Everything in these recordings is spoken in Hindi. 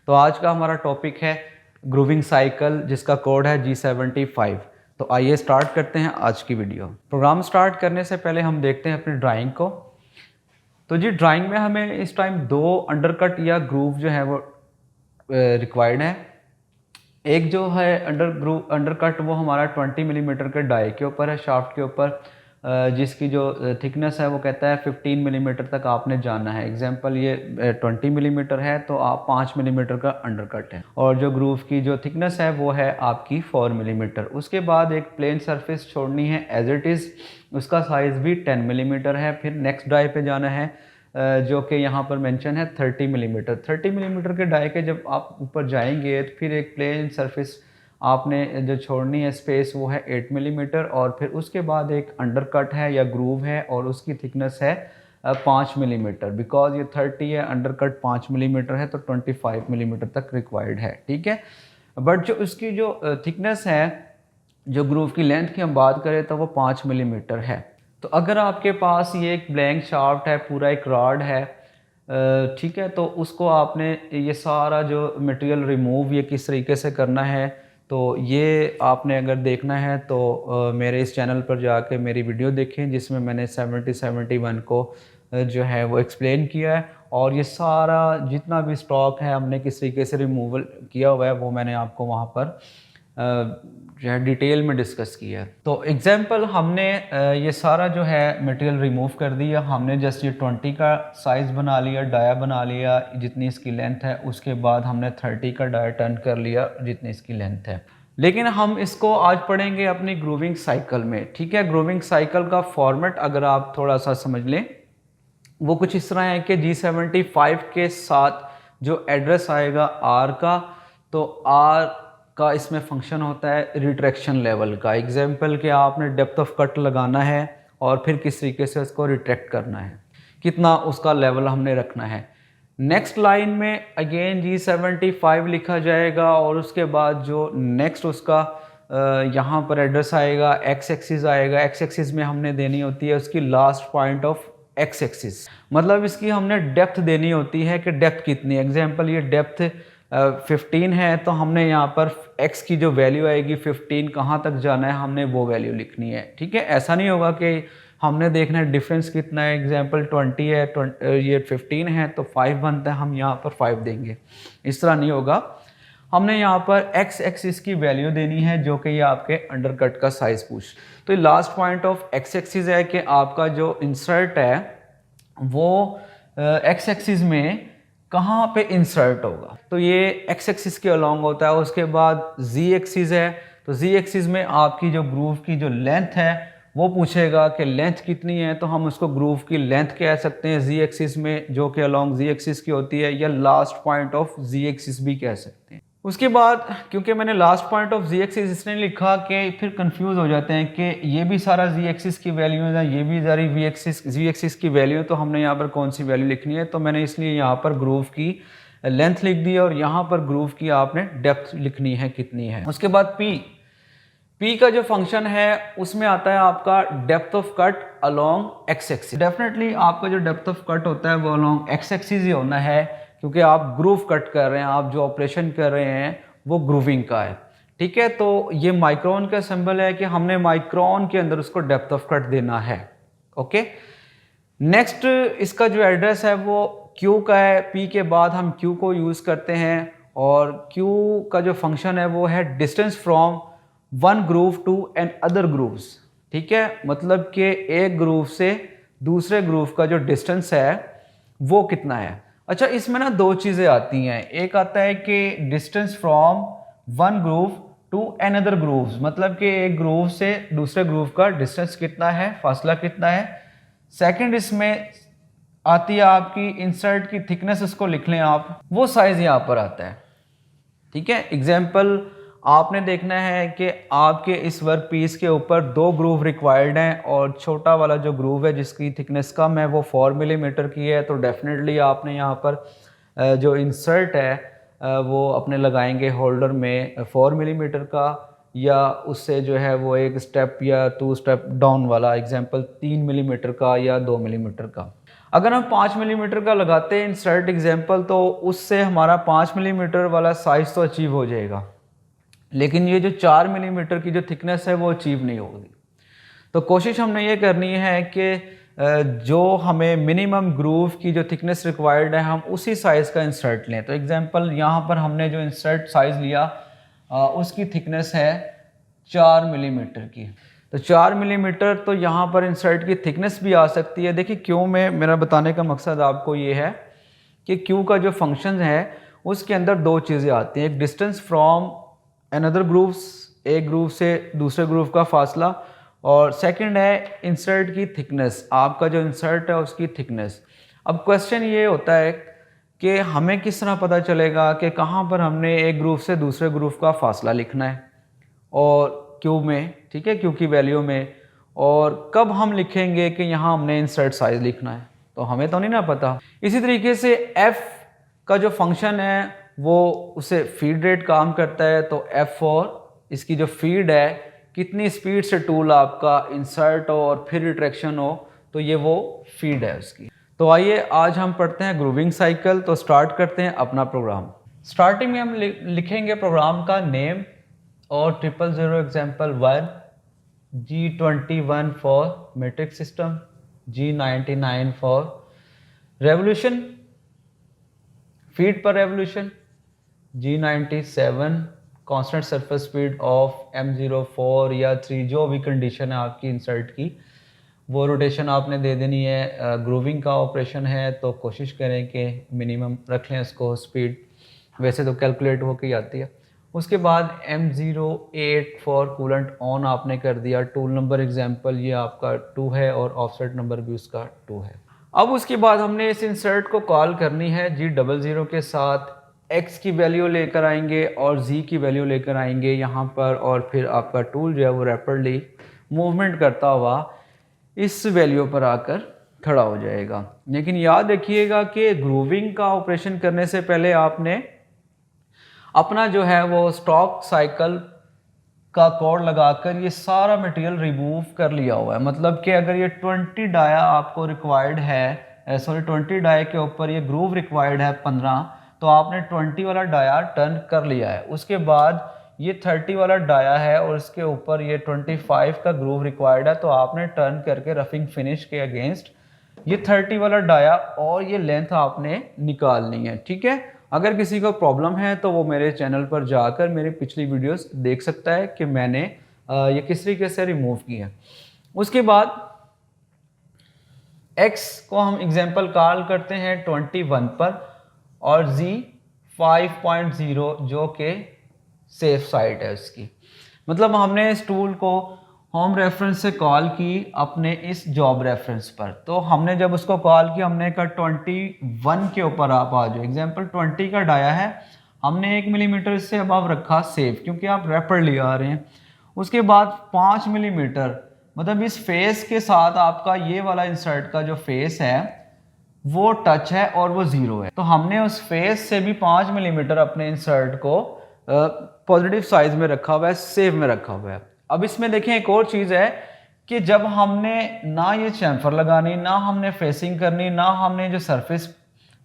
तो आज का हमारा टॉपिक है ग्रूविंग साइकिल, जिसका कोड है G75। तो आइए स्टार्ट करते हैं आज की वीडियो। प्रोग्राम स्टार्ट करने से पहले हम देखते हैं अपनी ड्राइंग को। तो जी ड्राइंग में हमें इस टाइम दो अंडरकट या ग्रूव जो है वो रिक्वायर्ड है। एक जो है अंडरकट वो हमारा 20 मिलीमीटर के डाई के ऊपर है, शाफ्ट के ऊपर, जिसकी जो थिकनेस है वो कहता है 15 मिलीमीटर तक आपने जाना है। एग्जांपल ये 20 मिलीमीटर है तो आप 5 मिलीमीटर का अंडरकट है, और जो ग्रूव की जो थिकनेस है वो है आपकी 4 मिलीमीटर। उसके बाद एक प्लेन सरफेस छोड़नी है एज इट इज़, उसका साइज़ भी 10 मिलीमीटर है। फिर नेक्स्ट डाई पे जाना है जो कि यहाँ पर मेंशन है 30 मिलीमीटर। 30 मिलीमीटर के डाई के जब आप ऊपर जाएंगे तो फिर एक प्लेन सरफेस आपने जो छोड़नी है स्पेस वो है 8 मिलीमीटर, और फिर उसके बाद एक अंडरकट है या ग्रूव है और उसकी थिकनेस है 5 मिलीमीटर। बिकॉज ये 30 है, अंडरकट 5 मिलीमीटर है, तो 25 मिलीमीटर तक रिक्वायर्ड है। ठीक है, बट जो उसकी जो थिकनेस है, जो ग्रूव की लेंथ की हम बात करें तो वो 5 मिलीमीटर है। तो अगर आपके पास ये एक ब्लैंक शाफ्ट है, पूरा एक रॉड है, ठीक है, तो उसको आपने ये सारा जो मटेरियल रिमूव ये किस तरीके से करना है, तो ये आपने अगर देखना है तो मेरे इस चैनल पर जाके मेरी वीडियो देखें जिसमें मैंने 71 को जो है वो एक्सप्लेन किया है, और ये सारा जितना भी स्टॉक है हमने किस तरीके से रिमूवल किया हुआ है वो मैंने आपको वहाँ पर जो है डिटेल में डिस्कस किया है। तो एग्जांपल हमने ये सारा जो है मटेरियल रिमूव कर दिया, हमने जस्ट ये 20 का साइज़ बना लिया, डाया बना लिया जितनी इसकी लेंथ है, उसके बाद हमने 30 का डाया टर्न कर लिया जितनी इसकी लेंथ है। लेकिन हम इसको आज पढ़ेंगे अपनी ग्रूविंग साइकिल में। ठीक है, ग्रूविंग साइकिल का फॉर्मेट अगर आप थोड़ा सा समझ लें वो कुछ इस तरह है कि G75 के साथ जो एड्रेस आएगा R का, तो R का इसमें फंक्शन होता है रिट्रैक्शन लेवल का। एग्जाम्पल कि आपने डेप्थ ऑफ कट लगाना है और फिर किस तरीके से उसको रिट्रैक्ट करना है, कितना उसका लेवल हमने रखना है। नेक्स्ट लाइन में अगेन G75 लिखा जाएगा, और उसके बाद जो नेक्स्ट उसका यहाँ पर एड्रेस आएगा, एक्स एक्सिस आएगा। एक्स एक्सिस में हमने देनी होती है उसकी last point of x axis, मतलब इसकी हमने डेप्थ देनी होती है कि डेप्थ कितनी है। एग्जाम्पल ये डेप्थ 15 है, तो हमने यहाँ पर x की जो वैल्यू आएगी 15 कहाँ तक जाना है हमने वो वैल्यू लिखनी है। ठीक है, ऐसा नहीं होगा कि हमने देखना है डिफरेंस कितना है। एग्जाम्पल 20 है, ये 15 है तो 5 बनता है, हम यहाँ पर 5 देंगे, इस तरह नहीं होगा। हमने यहाँ पर x एक्सिस की वैल्यू देनी है जो कि ये आपके अंडरकट का साइज पूछ। तो last point of x axis है कि आपका जो इंसर्ट है वो x एक्सिस में कहाँ पे इंसर्ट होगा, तो ये x एक्सिस के अलॉन्ग होता है। उसके बाद z एक्सिस है, तो z एक्सिस में आपकी जो ग्रूव की जो लेंथ है वो पूछेगा कि लेंथ कितनी है, तो हम उसको ग्रूव की लेंथ कह सकते हैं z एक्सिस में, जो कि अलॉन्ग z एक्सिस की होती है, या last point of z axis भी कह सकते हैं। उसके बाद क्योंकि मैंने last point of z axis इसने लिखा कि फिर कंफ्यूज हो जाते हैं कि ये भी सारा z एक्सिस की वैल्यू है, ये भी सारी z एक्सिस की वैल्यू, तो हमने यहाँ पर कौन सी वैल्यू लिखनी है। तो मैंने इसलिए यहाँ पर ग्रूव की लेंथ लिख दी, और यहाँ पर ग्रूव की आपने डेप्थ लिखनी है कितनी है। उसके बाद P का जो फंक्शन है उसमें आता है आपका depth of cut along x axis. Definitely आपका जो डेप्थ ऑफ कट होता है वो अलॉन्ग एक्स एक्सिस ही होना है, क्योंकि आप ग्रूव कट कर रहे हैं, आप जो ऑपरेशन कर रहे हैं वो ग्रूविंग का है। ठीक है, तो ये माइक्रोन का सिंबल है कि हमने माइक्रोन के अंदर उसको डेप्थ ऑफ कट देना है। ओके, नेक्स्ट इसका जो एड्रेस है वो Q का है। P के बाद हम Q को यूज़ करते हैं, और Q का जो फंक्शन है वो है distance from one groove to another grooves. ठीक है, मतलब कि एक ग्रूव से दूसरे ग्रूव का जो डिस्टेंस है वो कितना है। अच्छा, इसमें ना दो चीज़ें आती हैं, एक आता है कि distance from one groove to another grooves, मतलब कि एक ग्रूव से दूसरे ग्रूव का डिस्टेंस कितना है, फासला कितना है। सेकंड इसमें आती है आपकी इंसर्ट की थिकनेस, उसको लिख लें आप, वो साइज यहाँ पर आता है। ठीक है, एग्जाम्पल आपने देखना है कि आपके इस वर्क पीस के ऊपर दो ग्रूव रिक्वायर्ड हैं, और छोटा वाला जो ग्रूव है जिसकी थिकनेस कम है वो 4 मिलीमीटर की है, तो डेफिनेटली आपने यहाँ पर जो इंसर्ट है वो अपने लगाएंगे होल्डर में 4 मिलीमीटर का, या उससे जो है वो एक स्टेप या 2 स्टेप डाउन वाला, एग्जांपल 3 मिलीमीटर का या 2 मिलीमीटर का। अगर हम 5 मिलीमीटर का लगाते हैं इंसर्ट एग्जाम्पल, तो उससे हमारा 5 मिलीमीटर वाला साइज़ तो अचीव हो जाएगा, लेकिन ये जो 4 मिलीमीटर की जो थिकनेस है वो अचीव नहीं होगी। तो कोशिश हमने ये करनी है कि जो हमें मिनिमम ग्रूव की जो थिकनेस रिक्वायर्ड है हम उसी साइज़ का इंसर्ट लें। तो एग्जांपल यहाँ पर हमने जो इंसर्ट साइज़ लिया उसकी थिकनेस है 4 मिलीमीटर की। तो 4 मिलीमीटर तो यहाँ पर इंसर्ट की थिकनेस भी आ सकती है। देखिए क्यों में मेरा बताने का मकसद आपको ये है कि क्यू का जो फंक्शन है उसके अंदर दो चीज़ें आती हैं, एक डिस्टेंस फ्रॉम अनदर ग्रूव्स, एक ग्रूव से दूसरे ग्रूव का फासला, और सेकंड है इंसर्ट की थिकनेस, आपका जो इंसर्ट है उसकी थिकनेस। अब क्वेश्चन ये होता है कि हमें किस तरह पता चलेगा कि कहाँ पर हमने एक ग्रूव से दूसरे ग्रूव का फासला लिखना है और क्यू में, ठीक है, क्यू की वैल्यू में, और कब हम लिखेंगे कि यहाँ हमने इंसर्ट साइज लिखना है, तो हमें तो नहीं ना पता। इसी तरीके से एफ का जो फंक्शन है वो उसे फीड रेट काम करता है। तो F4 इसकी जो फीड है, कितनी स्पीड से टूल आपका इंसर्ट हो और फिर रिट्रैक्शन हो, तो ये वो फीड है उसकी। तो आइए आज हम पढ़ते हैं ग्रूविंग साइकिल। तो स्टार्ट करते हैं अपना प्रोग्राम। स्टार्टिंग में हम लिखेंगे प्रोग्राम का नेम और 000 example 1, G21 for metric system, G99 for revolution, feet पर revolution, G97 constant surface speed off M04 या 3, जो भी कंडीशन है आपकी इंसर्ट की, वो रोटेशन आपने दे देनी है। ग्रूविंग का ऑपरेशन है तो कोशिश करें कि मिनिमम रख लें उसको स्पीड, वैसे तो कैलकुलेट होकर ही आती है। उसके बाद M08 फॉर कूलेंट ऑन आपने कर दिया। टूल नंबर एग्जांपल ये आपका 2 है और ऑफसेट नंबर भी उसका 2 है। अब उसके बाद हमने इस इंसर्ट को कॉल करनी है G00 के साथ, x की वैल्यू लेकर आएंगे और z की वैल्यू लेकर आएंगे यहाँ पर, और फिर आपका टूल जो है वो रैपिडली मूवमेंट करता हुआ इस वैल्यू पर आकर खड़ा हो जाएगा। लेकिन याद रखिएगा कि ग्रूविंग का ऑपरेशन करने से पहले आपने अपना जो है वो स्टॉक साइकिल का कोड लगाकर ये सारा मटेरियल रिमूव कर लिया हुआ है। मतलब कि अगर ये 20 डाया आपको रिक्वायर्ड है, सॉरी 20 डाया के ऊपर ये ग्रूव रिक्वायर्ड है 15, तो आपने 20 वाला डाया टर्न कर लिया है। उसके बाद ये 30 वाला डाया है और इसके ऊपर ये 25 का ग्रूव रिक्वायर्ड है, तो आपने टर्न करके रफिंग फिनिश के अगेंस्ट ये 30 वाला डाया और ये लेंथ आपने निकालनी है। ठीक है, अगर किसी को प्रॉब्लम है तो वो मेरे चैनल पर जाकर मेरी पिछली वीडियोस देख सकता है कि मैंने ये किस तरीके से रिमूव किया। उसके बाद x को हम एग्जांपल कॉल करते हैं 21 पर और z 5.0 जो कि सेफ साइड है उसकी। मतलब हमने इस टूल को होम रेफरेंस से कॉल की अपने इस जॉब रेफरेंस पर। तो हमने जब उसको कॉल किया हमने कहा 21 के ऊपर आप आ जाओ। एग्जाम्पल 20 का डाया है, हमने 1 मिलीमीटर से अबव रखा सेफ, क्योंकि आप रैपिडली आ रहे हैं। उसके बाद 5 मिलीमीटर, मतलब इस फेस के साथ आपका ये वाला इंसर्ट का जो फेस है वो टच है और वो 0 है। तो हमने उस फेस से भी 5 मिलीमीटर अपने इंसर्ट को पॉजिटिव साइज में रखा हुआ है, सेव में रखा हुआ है। अब इसमें देखें एक और चीज़ है कि जब हमने ना ये चैम्फर लगानी, ना हमने फेसिंग करनी, ना हमने जो सरफेस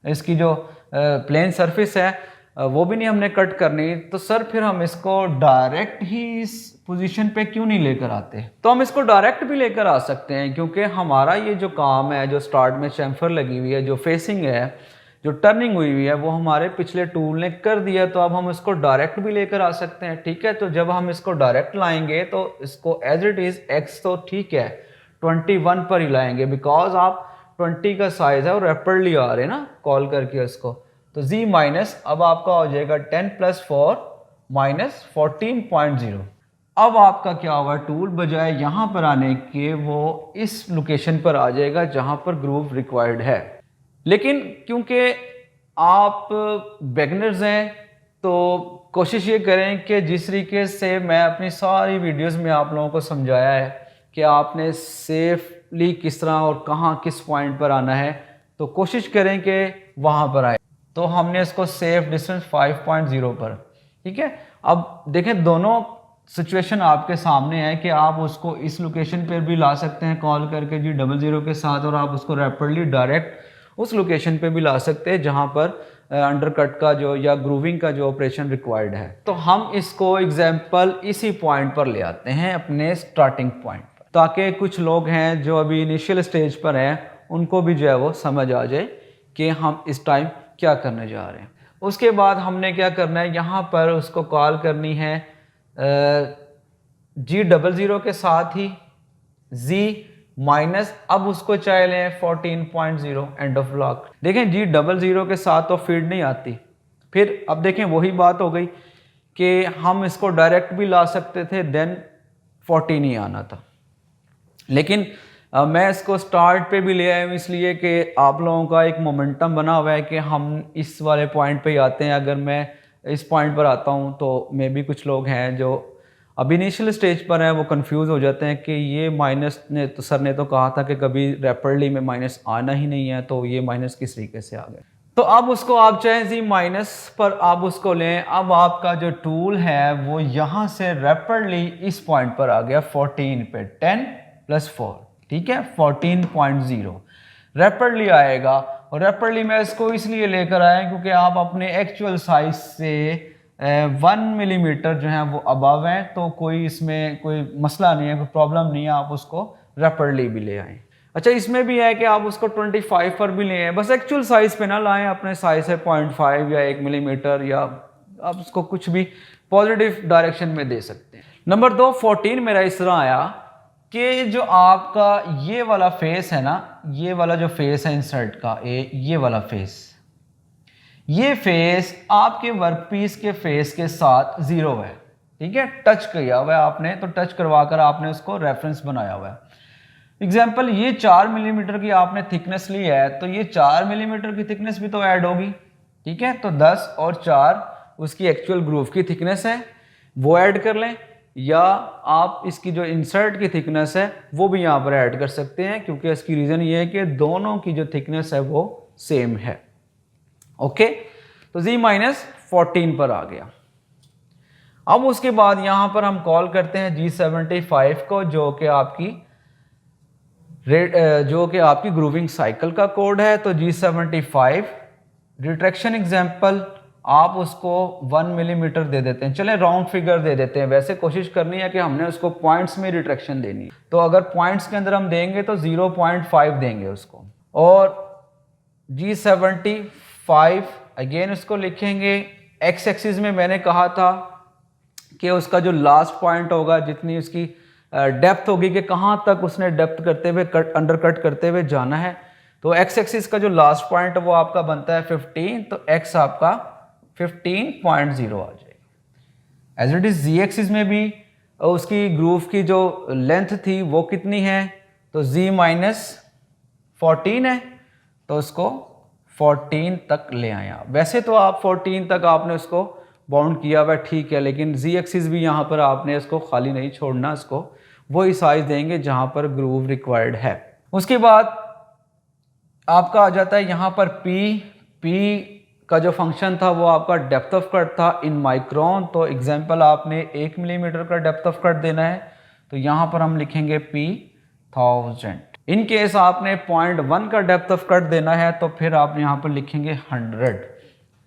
इसकी जो प्लेन सरफेस है वो भी नहीं हमने कट करनी, तो सर फिर हम इसको डायरेक्ट ही इस पोजीशन पे क्यों नहीं लेकर आते? तो हम इसको डायरेक्ट भी लेकर आ सकते हैं, क्योंकि हमारा ये जो काम है, जो स्टार्ट में चैम्फर लगी हुई है, जो फेसिंग है, जो टर्निंग हुई हुई है, वो हमारे पिछले टूल ने कर दिया, तो अब हम इसको डायरेक्ट भी लेकर आ सकते हैं। ठीक है, तो जब हम इसको डायरेक्ट लाएंगे तो इसको एज इट इज x तो ठीक है 21 पर ही लाएंगे, बिकॉज आप 20 का साइज है और रैपिडली आ रहे हैं ना कॉल करके उसको। तो z माइनस अब आपका हो जाएगा 10 + 4 माइनस 14.0। अब आपका क्या होगा, टूल बजाय यहाँ पर आने के वो इस लोकेशन पर आ जाएगा जहाँ पर ग्रूव रिक्वायर्ड है। लेकिन क्योंकि आप बिगिनर्स हैं तो कोशिश ये करें कि जिस तरीके से मैं अपनी सारी वीडियोस में आप लोगों को समझाया है कि आपने सेफली किस तरह और कहाँ किस पॉइंट पर आना है, तो कोशिश करें कि वहाँ पर आए। तो हमने इसको सेफ डिस्टेंस 5.0 पर, ठीक है। अब देखें दोनों सिचुएशन आपके सामने है कि आप उसको इस लोकेशन पर भी ला सकते हैं कॉल करके G00 के साथ, और आप उसको रैपिडली डायरेक्ट उस लोकेशन पे भी ला सकते हैं जहाँ पर अंडरकट का जो या ग्रूविंग का जो ऑपरेशन रिक्वायर्ड है। तो हम इसको एग्जांपल इसी पॉइंट पर ले आते हैं, अपने स्टार्टिंग पॉइंट पर, ताकि कुछ लोग हैं जो अभी इनिशियल स्टेज पर हैं उनको भी जो है वो समझ आ जाए कि हम इस टाइम क्या करने जा रहे हैं। उसके बाद हमने क्या करना है, यहाँ पर उसको कॉल करनी है G00 के साथ ही Z माइनस, अब उसको चाहे लें 14.0 एंड ऑफ ब्लॉक। देखें G00 के साथ तो फीड नहीं आती, फिर अब देखें वही बात हो गई कि हम इसको डायरेक्ट भी ला सकते थे, देन 14 ही आना था, लेकिन मैं इसको स्टार्ट पे भी ले आया हूँ इसलिए कि आप लोगों का एक मोमेंटम बना हुआ है कि हम इस वाले पॉइंट पे ही आते हैं। अगर मैं इस पॉइंट पर आता हूँ तो मे भी कुछ लोग हैं जो अब इनिशियल स्टेज पर हैं, वो कंफ्यूज हो जाते हैं कि ये माइनस ने तो सर ने तो कहा था कि कभी रैपिडली में माइनस आना ही नहीं है, तो ये माइनस किस तरीके से आ गए। तो अब उसको आप चाहे जी माइनस पर आप उसको लें, अब आपका जो टूल है वो यहाँ से रैपिडली इस पॉइंट पर आ गया 14 पे, 10 + 4, ठीक है 14.0 रैपिडली आएगा। और रैपिडली मैं इसको इसलिए लेकर आया क्योंकि आप अपने एक्चुअल साइज से 1 मिलीमीटर जो है वो अबव है, तो कोई इसमें कोई मसला नहीं है, कोई प्रॉब्लम नहीं है, आप उसको रैपिडली भी ले आएँ। अच्छा, इसमें भी है कि आप उसको 25 पर भी ले आएँ, बस एक्चुअल साइज पे ना लाएं, अपने साइज से 0.5 या 1 मिलीमीटर, या आप उसको कुछ भी पॉजिटिव डायरेक्शन में दे सकते हैं। नंबर 2, 14 मेरा इस तरह आया कि जो आपका ये वाला फेस है ना, ये वाला जो फेस है इंसर्ट का ये वाला फेस, ये फेस आपके वर्कपीस के फेस के साथ 0 है, ठीक है, टच किया हुआ है आपने, तो टच करवा कर आपने उसको रेफरेंस बनाया हुआ है। एग्जाम्पल, ये 4 मिलीमीटर की आपने थिकनेस ली है, तो ये 4 मिलीमीटर की थिकनेस भी तो ऐड होगी, ठीक है, तो 10 और 4 उसकी एक्चुअल ग्रूव की थिकनेस है, वो ऐड कर लें, या आप इसकी जो इंसर्ट की थिकनेस है वो भी यहाँ पर ऐड कर सकते हैं, क्योंकि इसकी रीज़न ये है कि दोनों की जो थिकनेस है वो सेम है। ओके, तो Z माइनस 14 पर आ गया। अब उसके बाद यहाँ पर हम कॉल करते हैं G75 को, जो कि आपकी ग्रूविंग साइकिल का कोड है। तो G75 रिट्रैक्शन एग्जाम्पल आप उसको 1 मिलीमीटर दे देते हैं, चले राउंड फिगर दे देते हैं, वैसे कोशिश करनी है कि हमने उसको पॉइंट्स में रिट्रैक्शन देनी है, तो अगर पॉइंट्स के अंदर हम देंगे तो 0.5 देंगे उसको। और G75 अगेन उसको लिखेंगे, एक्स एक्सिस में मैंने कहा था कि उसका जो लास्ट पॉइंट होगा, जितनी उसकी डेप्थ होगी कि कहाँ तक उसने डेप्थ करते हुए अंडर कट करते हुए जाना है, तो एक्स एक्सिस का जो लास्ट पॉइंट वो आपका बनता है 15, तो एक्स आपका 15.0 आ जाएगा। एज इट इज जी एक्सिस में भी उसकी ग्रूव की जो लेंथ थी वो कितनी है, तो z माइनस 14 है, तो उसको 14 तक ले आए आप। वैसे तो आप 14 तक आपने उसको बाउंड किया हुआ, ठीक है, लेकिन z एक्सिस भी यहाँ पर आपने इसको खाली नहीं छोड़ना, इसको वही साइज देंगे जहाँ पर ग्रूव रिक्वायर्ड है। उसके बाद आपका आ जाता है यहाँ पर p का जो फंक्शन था वो आपका डेप्थ ऑफ कट था इन माइक्रोन। तो एग्जांपल आपने 1 मिलीमीटर का डेप्थ ऑफ कट देना है, तो यहाँ पर हम लिखेंगे p1000। इन केस आपने 0.1 का डेप्थ ऑफ कट देना है तो फिर आप यहाँ पर लिखेंगे 100।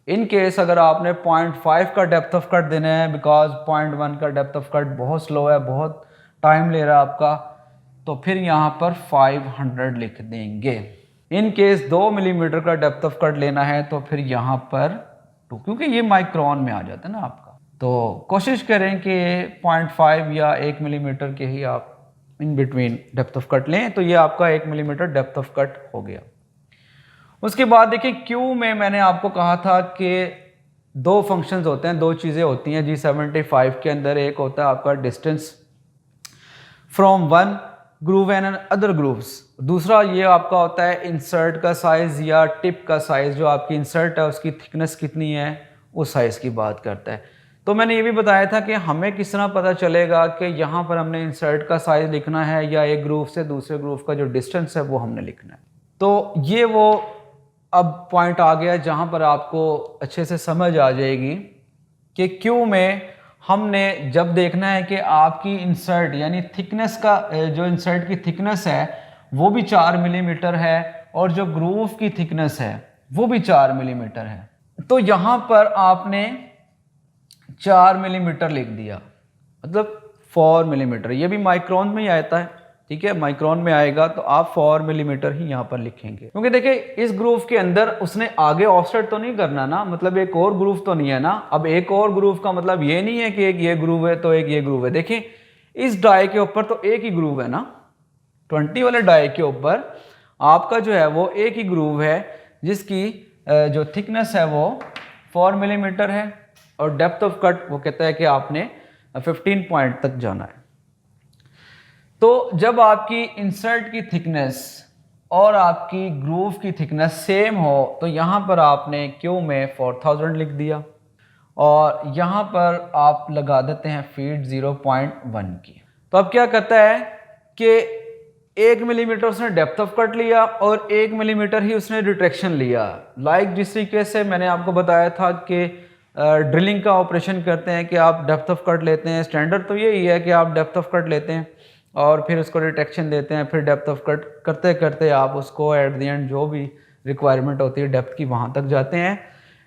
इन केस अगर आपने 0.5 का डेप्थ ऑफ कट देना है, बिकॉज 0.1 का डेप्थ ऑफ कट बहुत स्लो है, बहुत टाइम ले रहा है आपका, तो फिर यहाँ पर 500 लिख देंगे। इन केस 2 मिलीमीटर का डेप्थ ऑफ कट लेना है तो फिर यहाँ पर 2, क्योंकि ये माइक्रोन में आ जाता है ना आपका, तो कोशिश करें कि 0.5 या 1 मिलीमीटर के ही आप in between depth of cut लें, तो ये आपका 1 मिलीमीटर डेप्थ ऑफ कट हो गया। उसके बाद देखिए क्यू में मैंने आपको कहा था कि 2 फंक्शंस होते हैं, 2 चीज़ें होती हैं G75 के अंदर। एक होता है आपका distance from one groove and other grooves, दूसरा ये आपका होता है इंसर्ट का साइज या टिप का साइज, जो आपकी इंसर्ट है उसकी थिकनेस कितनी है उस साइज की बात करता है। तो मैंने ये भी बताया था कि हमें किस तरह पता चलेगा कि यहाँ पर हमने इंसर्ट का साइज लिखना है या एक ग्रूव से दूसरे ग्रूव का जो डिस्टेंस है वो हमने लिखना है। तो ये वो अब पॉइंट आ गया जहाँ पर आपको अच्छे से समझ आ जाएगी कि क्यू में हमने जब देखना है कि आपकी इंसर्ट यानी थिकनेस का जो इंसर्ट की थिकनेस है वो भी 4 मिलीमीटर है और जो ग्रूव की थिकनेस है वो भी 4 मिलीमीटर है, तो यहाँ पर आपने 4 मिलीमीटर लिख दिया, मतलब 4 मिलीमीटर। ये भी माइक्रोन में ही आता है, ठीक है, माइक्रोन में आएगा तो आप 4 मिलीमीटर ही यहाँ पर लिखेंगे, क्योंकि देखिए इस ग्रूव के अंदर उसने आगे ऑफसेट तो नहीं करना ना, मतलब एक और ग्रूव तो नहीं है ना। अब एक और ग्रूव का मतलब ये नहीं है कि एक ये ग्रूव है तो एक ये ग्रूव है। देखिए इस डाई के ऊपर तो एक ही ग्रूव है ना, 20 वाले डाई के ऊपर आपका जो है वो एक ही ग्रूव है जिसकी जो थिकनेस है वो 4 मिलीमीटर है और डेप्थ ऑफ कट वो कहता है कि आपने 15 पॉइंट तक जाना है। तो जब आपकी इंसर्ट की थिकनेस और आपकी ग्रूव की थिकनेस सेम हो तो यहाँ पर आपने क्यू में 4000 लिख दिया और यहाँ पर आप लगा देते हैं फीट 0.1 की। तो अब क्या कहता है कि 1 मिलीमीटर उसने डेप्थ ऑफ कट लिया और 1 मिलीमीटर ही उसने रिट्रैक्शन लिया। लाइक जिस तरीके से मैंने आपको बताया था कि ड्रिलिंग का ऑपरेशन करते हैं कि आप डेप्थ ऑफ कट लेते हैं, स्टैंडर्ड तो यही है कि आप डेप्थ ऑफ कट लेते हैं और फिर उसको रिट्रैक्शन देते हैं, फिर डेप्थ ऑफ कट करते करते आप उसको एट द एंड जो भी रिक्वायरमेंट होती है डेप्थ की वहाँ तक जाते हैं।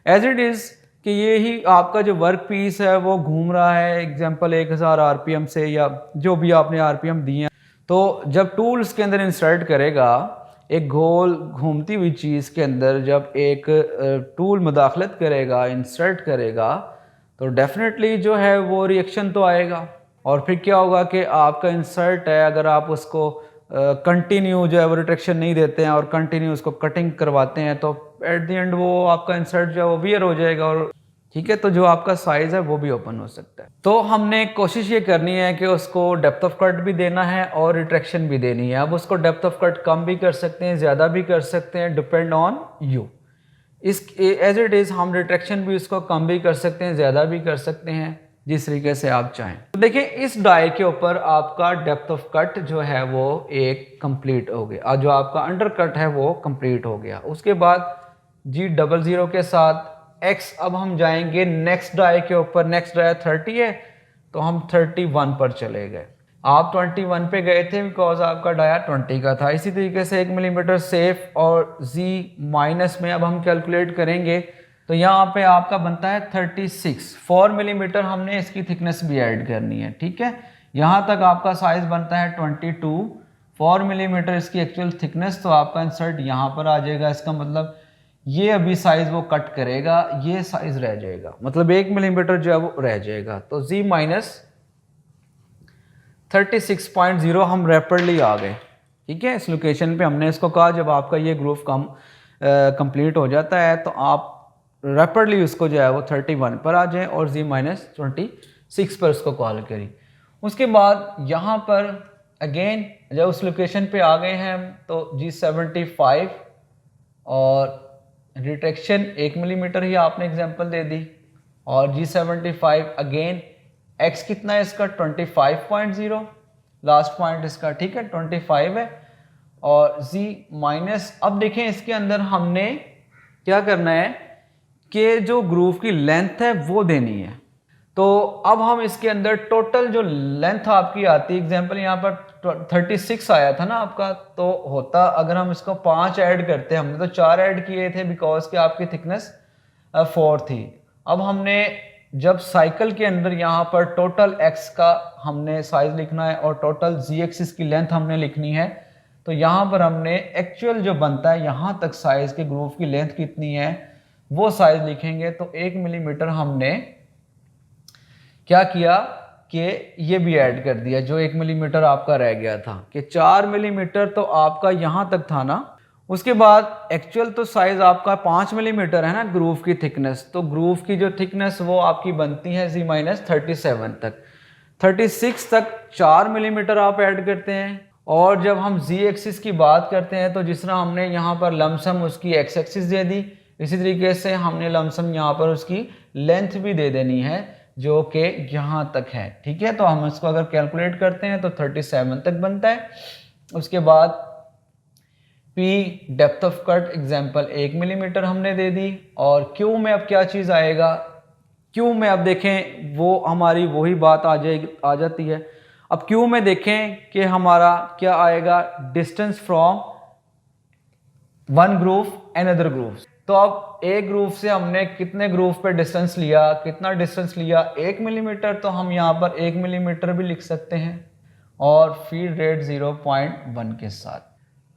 एज इट इज़ कि ये ही आपका जो वर्क पीस है वो घूम रहा है एग्जांपल 1000 आरपीएम से या जो भी आपने आरपीएम दिए हैं। तो जब टूल इसके अंदर इंसर्ट करेगा एक गोल घूमती हुई चीज़ के अंदर जब एक टूल मुदाखलत करेगा, इंसर्ट करेगा, तो डेफिनेटली जो है वो रिएक्शन तो आएगा। और फिर क्या होगा कि आपका इंसर्ट है, अगर आप उसको कंटिन्यू जो है वो रिट्रैक्शन नहीं देते हैं और कंटिन्यू उसको कटिंग करवाते हैं तो एट द एंड वो आपका इंसर्ट जो है वो वियर हो जाएगा और ठीक है, तो जो आपका साइज़ है वो भी ओपन हो सकता है। तो हमने कोशिश ये करनी है कि उसको डेप्थ ऑफ कट भी देना है और रिट्रैक्शन भी देनी है। अब उसको डेप्थ ऑफ कट कम भी कर सकते हैं, ज़्यादा भी कर सकते हैं, डिपेंड ऑन यू। इस एज इट इज़ हम रिट्रैक्शन भी उसको कम भी कर सकते हैं, ज़्यादा भी कर सकते हैं, जिस तरीके से आप चाहें। तो देखिए इस डाई के ऊपर आपका डेप्थ ऑफ कट जो है वो एक कंप्लीट हो गया और जो आपका अंडर कट है वो कंप्लीट हो गया। उसके बाद G00 के साथ X अब हम जाएंगे नेक्स्ट डाई के ऊपर। नेक्स्ट डाई 30 है तो हम 31 पर चले गए। आप 21 पे गए थे बिकॉज आपका डाया 20 का था। इसी तरीके से 1 मिलीमीटर सेफ और Z माइनस में अब हम कैलकुलेट करेंगे तो यहाँ पे आपका बनता है 36। 4 मिलीमीटर हमने इसकी थिकनेस भी ऐड करनी है, ठीक है। यहाँ तक आपका साइज बनता है 22। 4 मिलीमीटर इसकी एक्चुअल थिकनेस, तो आपका इंसर्ट यहाँ पर आ जाएगा। इसका मतलब ये अभी साइज वो कट करेगा, ये साइज रह जाएगा, मतलब 1 मिलीमीटर जो है वो रह जाएगा। तो Z माइनस 36.0 हम रैपिडली आ गए, ठीक है। इस लोकेशन पे हमने इसको कहा जब आपका ये ग्रूव कंप्लीट हो जाता है तो आप रैपिडली उसको जो है वो 31 पर आ जाएं और Z माइनस 26 पर उसको कॉल करी। उसके बाद यहाँ पर अगेन जब उस लोकेशन पे आ गए हैं हम तो G75 और रिट्रैक्शन 1 मिलीमीटर ही आपने एग्जांपल दे दी और G75 अगेन X कितना है इसका 25.0 लास्ट पॉइंट इसका, ठीक है 25 है और Z माइनस। अब देखें इसके अंदर हमने क्या करना है कि जो ग्रूव की लेंथ है वो देनी है। तो अब हम इसके अंदर टोटल जो लेंथ आपकी आती है, एग्जांपल यहाँ पर 36 आया था ना आपका, तो होता अगर हम इसको 5 ऐड करते, हमने तो 4 ऐड किए थे बिकॉज कि आपकी थिकनेस 4 थी। अब हमने जब साइकिल के अंदर यहाँ पर टोटल x का हमने साइज लिखना है और टोटल z एक्सिस की लेंथ हमने लिखनी है, तो यहाँ पर हमने एक्चुअल जो बनता है यहाँ तक साइज के ग्रूव की लेंथ कितनी है वो साइज लिखेंगे। तो 1 मिलीमीटर हमने क्या किया कि ये भी ऐड कर दिया, जो 1 मिलीमीटर आपका रह गया था कि 4 मिलीमीटर तो आपका यहाँ तक था ना। उसके बाद एक्चुअल तो साइज आपका 5 मिलीमीटर है ना ग्रूव की थिकनेस, तो ग्रूव की जो थिकनेस वो आपकी बनती है Z माइनस 37 तक। 36 तक 4 मिलीमीटर आप ऐड करते हैं और जब हम Z एक्सिस की बात करते हैं तो जिस तरह हमने यहाँ पर लमसम उसकी X एक्सिस दे दी, इसी तरीके से हमने लमसम यहाँ पर उसकी लेंथ भी दे देनी है जो कि यहाँ तक है, ठीक है। तो हम इसको अगर कैलकुलेट करते हैं तो 37 तक बनता है। उसके बाद P depth of cut example 1 millimetre हमने दे दी और Q में अब क्या चीज़ आएगा, क्यू में अब देखें वो हमारी वही बात आ जाती है। अब क्यू में देखें कि हमारा क्या आएगा, distance from one groove and other groove. तो अब एक ग्रूव से हमने कितने ग्रूव पे डिस्टेंस लिया, कितना डिस्टेंस लिया, 1 मिलीमीटर, तो हम यहाँ पर 1 मिलीमीटर भी लिख सकते हैं और फीड रेट 0.1 के साथ।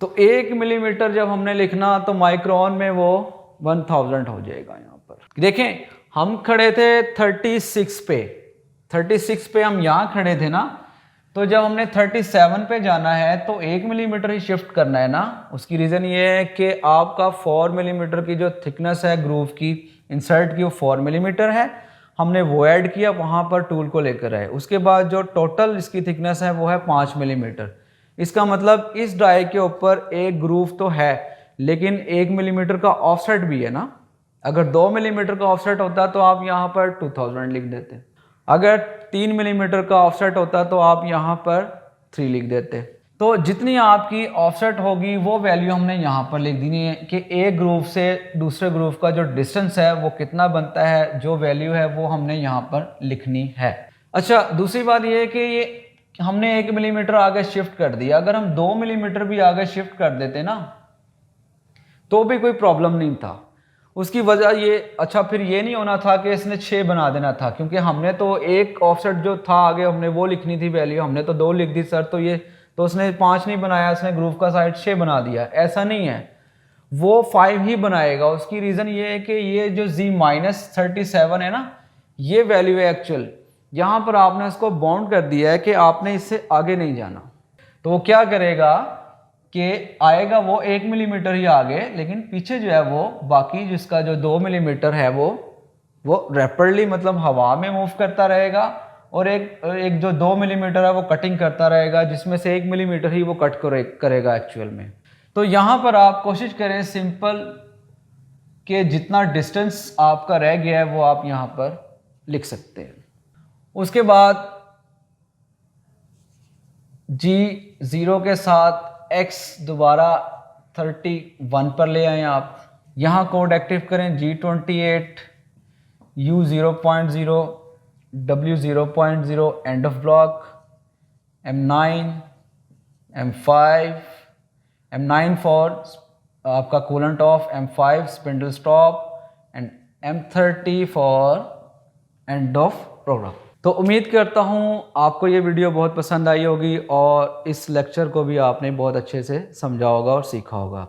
तो 1 मिलीमीटर जब हमने लिखना तो माइक्रोन में वो 1000 हो जाएगा। यहाँ पर देखें हम खड़े थे 36 पे हम यहाँ खड़े थे ना, तो जब हमने 37 पे जाना है तो 1 मिलीमीटर ही शिफ्ट करना है ना। उसकी रीज़न ये है कि आपका 4 मिलीमीटर की जो थिकनेस है ग्रूव की इंसर्ट की वो 4 मिलीमीटर है, हमने वो ऐड किया, वहाँ पर टूल को लेकर आए। उसके बाद जो टोटल इसकी थिकनेस है वो है 5 मिलीमीटर। इसका मतलब इस डाई के ऊपर एक ग्रूव तो है लेकिन 1 मिलीमीटर का ऑफसेट भी है ना। अगर 2 मिलीमीटर का ऑफसेट होता तो आप यहाँ पर 2000 लिख देते, अगर 3 मिलीमीटर का ऑफसेट होता तो आप यहाँ पर 3 लिख देते। तो जितनी आपकी ऑफसेट होगी वो वैल्यू हमने यहाँ पर लिख देनी है कि एक ग्रूव से दूसरे ग्रूव का जो डिस्टेंस है वो कितना बनता है, जो वैल्यू है वो हमने यहाँ पर लिखनी है। अच्छा, दूसरी बात ये है कि ये हमने 1 मिलीमीटर आगे शिफ्ट कर दिया, अगर हम 2 मिलीमीटर भी आगे शिफ्ट कर देते ना तो भी कोई प्रॉब्लम नहीं था। उसकी वजह ये, अच्छा फिर ये नहीं होना था कि इसने 6 बना देना था, क्योंकि हमने तो एक ऑफसेट जो था आगे हमने वो लिखनी थी वैल्यू, हमने तो 2 लिख दी सर, तो उसने 5 नहीं बनाया, उसने ग्रूव का साइड 6 बना दिया। ऐसा नहीं है, वो 5 ही बनाएगा। उसकी रीज़न ये है कि ये जो Z-37 है ना, ये वैल्यू है एक्चुअल। यहाँ पर आपने उसको बाउंड कर दिया है कि आपने इससे आगे नहीं जाना। तो वो क्या करेगा कि आएगा वो 1 मिलीमीटर ही आगे, लेकिन पीछे जो है वो बाकी जिसका जो 2 मिलीमीटर है वो रैपिडली मतलब हवा में मूव करता रहेगा, और एक जो 2 मिलीमीटर है वो कटिंग करता रहेगा, जिसमें से 1 मिलीमीटर ही वो कट करेगा एक्चुअल में। तो यहाँ पर आप कोशिश करें सिंपल कि जितना डिस्टेंस आपका रह गया है वो आप यहाँ पर लिख सकते हैं। उसके बाद G0 के साथ X दोबारा 31 पर ले आए आप, यहाँ कोड एक्टिव करें G28 U 0.0 W 0.0 end of block, M9 M5 M9 for आपका coolant off, M5 spindle stop and M30 for end of program. तो उम्मीद करता हूँ आपको ये वीडियो बहुत पसंद आई होगी और इस लेक्चर को भी आपने बहुत अच्छे से समझा होगा और सीखा होगा।